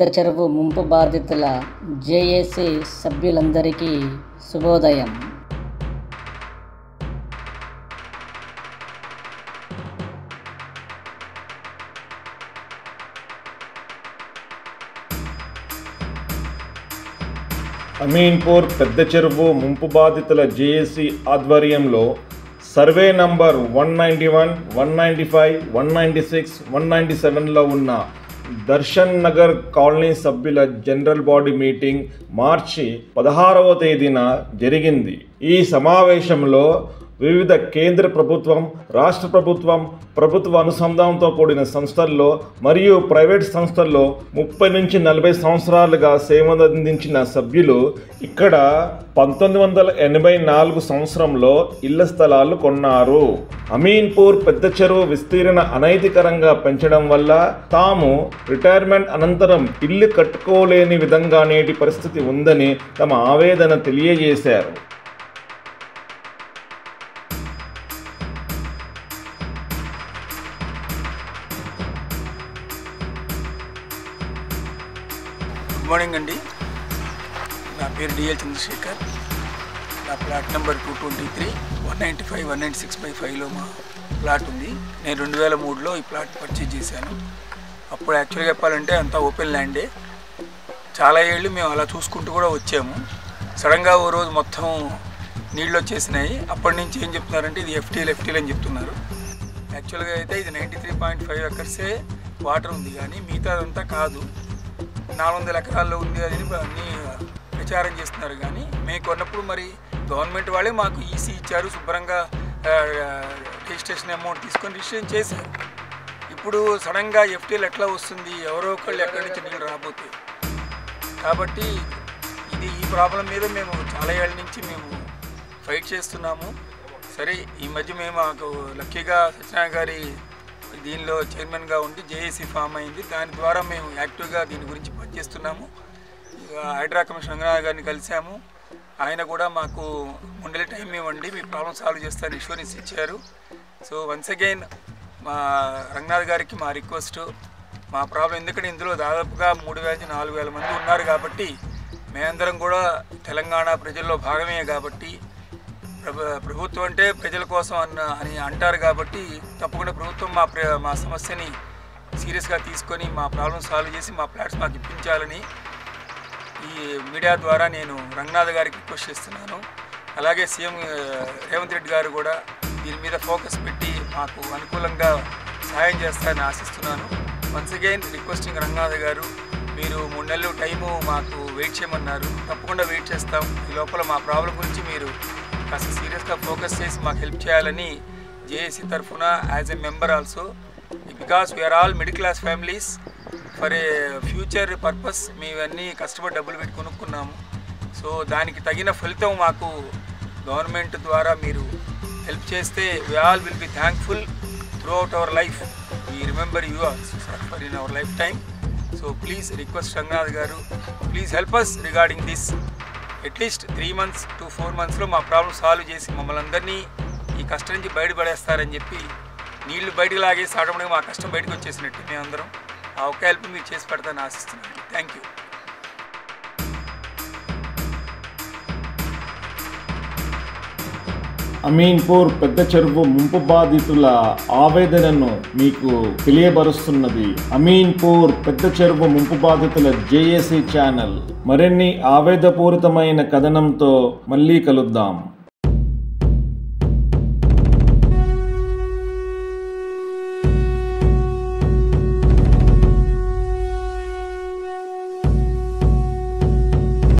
పెద్ద చెరువు ముంపు బాధితుల జేఏసీ సభ్యులందరికీ శుభోదయం. అమీన్పూర్ పెద్ద చెరువు ముంపు బాధితుల జేఏసీ ఆధ్వర్యంలో సర్వే నంబర్ 191, 195, 196, 197లో ఉన్న దర్శన్ నగర్ కాలనీ సభ్యుల జనరల్ బాడీ మీటింగ్ మార్చి 16వ తేదీన జరిగింది. ఈ సమావేశంలో వివిధ కేంద్ర ప్రభుత్వం, రాష్ట్ర ప్రభుత్వం, ప్రభుత్వ అనుసంధానంతో కూడిన సంస్థల్లో మరియు ప్రైవేట్ సంస్థల్లో 30 నుంచి 40 సంవత్సరాలుగా సేవలందించిన సభ్యులు ఇక్కడ 1984 సంవత్సరంలో ఇళ్ల స్థలాలు కొన్నారు. అమీన్పూర్ పెద్ద చెరువు విస్తీరణ అనైతికరంగా పెంచడం వల్ల తాము రిటైర్మెంట్ అనంతరం ఇల్లు కట్టుకోలేని విధంగా నేటి పరిస్థితి ఉందని తమ ఆవేదన తెలియజేశారు. గుడ్ మార్నింగ్ అండి. నా పేరు డిఎల్ చంద్రశేఖర్. నా ప్లాట్ నెంబర్ 223, 195, 196/5లో మా ప్లాట్ ఉంది. నేను 2003లో ఈ ప్లాట్ పర్చేజ్ చేశాను. అప్పుడు యాక్చువల్గా చెప్పాలంటే అంతా ఓపెన్ ల్యాండే. చాలా ఏళ్ళు మేము అలా చూసుకుంటూ కూడా వచ్చాము. సడన్గా ఓ రోజు మొత్తం నీళ్ళు వచ్చేసినాయి. అప్పటి నుంచి ఏం చెప్తున్నారంటే ఇది ఎఫ్టీలు అని చెప్తున్నారు. యాక్చువల్గా అయితే ఇది 93.5 ఎకర్సే వాటర్ ఉంది, కానీ మిగతాదంతా కాదు. 400 ఎకరాల్లో ఉంది అని అన్నీ ప్రచారం చేస్తున్నారు. కానీ మేము కొన్నప్పుడు మరి గవర్నమెంట్ వాళ్ళే మాకు ఈసీ ఇచ్చారు, శుభ్రంగా రిజిస్ట్రేషన్ అమౌంట్ తీసుకొని రిజిస్ట్రేషన్ చేశారు. ఇప్పుడు సడన్గా ఎఫ్టీలు ఎట్లా వస్తుంది, ఎవరో ఒకళ్ళు ఎక్కడి నుంచి నీళ్ళు రాబోతాయి. కాబట్టి ఈ ప్రాబ్లం మీద మేము చాలా ఏళ్ళ నుంచి మేము ఫైట్ చేస్తున్నాము. సరే, ఈ మధ్య మేము మాకు లక్కీగా సత్యనారాయణ గారి దీనిలో చైర్మన్గా ఉండి జేఏసీ ఫామ్ అయింది. దాని ద్వారా మేము యాక్టివ్గా దీని గురించి పనిచేస్తున్నాము. హైడ్రా కమిషనర్ రంగనాథ్ గారిని కలిసాము. ఆయన కూడా మాకు ముందలే టైం ఇవ్వండి, మీ ప్రాబ్లం సాల్వ్ చేస్తారని ఇన్సూరెన్స్ ఇచ్చారు. సో వన్స్ అగైన్ మా రంగనాథ్ గారికి మా రిక్వెస్ట్, మా ప్రాబ్లం ఎందుకంటే ఇందులో దాదాపుగా 3000 నుంచి 4000 మంది ఉన్నారు కాబట్టి మేమందరం కూడా తెలంగాణ ప్రజల్లో భాగమే కాబట్టి ప్రభుత్వం అంటే ప్రజల కోసం అని అంటారు కాబట్టి తప్పకుండా ప్రభుత్వం మా సమస్యని సీరియస్గా తీసుకొని మా ప్రాబ్లం సాల్వ్ చేసి మా ప్లాట్స్ మాకు ఇప్పించాలని ఈ మీడియా ద్వారా నేను రంగనాథ్ గారికి రిక్వెస్ట్ చేస్తున్నాను. అలాగే సీఎం రేవంత్ రెడ్డి గారు కూడా దీని మీద ఫోకస్ పెట్టి మాకు అనుకూలంగా సహాయం చేస్తారని ఆశిస్తున్నాను. వన్స్ అగైన్ రిక్వెస్టింగ్ రంగనాథ్ గారు, మీరు 3 నెలలు టైము మాకు వెయిట్ చేయమన్నారు. తప్పకుండా వెయిట్ చేస్తాం. ఈ లోపల మా ప్రాబ్లం గురించి మీరు కాస్త సీరియస్గా ఫోకస్ చేసి మాకు హెల్ప్ చేయాలని జేఏసీ తరఫున as a member also, because we're all middle class families for a future purpose మేమన్నీ కష్టపడి డబ్బులు పెట్టి కొనుక్కున్నాము. సో దానికి తగిన ఫలితం మాకు గవర్నమెంట్ ద్వారా మీరు హెల్ప్ చేస్తే we all will be thankful throughout our life. We remember you for in our lifetime. So please request Rangnath garu, please help us regarding this. At least 3 months to 4 monthsలో మా problem solve చేసి మమ్మల్ని అందరినీ ఈ కష్టం నుంచి బయటపడేస్తారని చెప్పి, నీళ్లు బయటకు లాగేసి ఆటోమేటిక్గా మా కష్టం బయటకు వచ్చేసినట్టు మేమందరం ఆ ఒక్క హెల్ప్ మీరు చేసి పెడతారని ఆశిస్తున్నాను. Thank you. అమీన్పూర్ పెద్ద చెరువు ముంపు బాధితుల ఆవేదనను మీకు తెలియబరుస్తున్నది అమీన్పూర్ పెద్ద చెరువు ముంపు బాధితుల జేఏసీ ఛానల్. మరిన్ని ఆవేదపూరితమైన కథనంతో మళ్ళీ కలుద్దాం.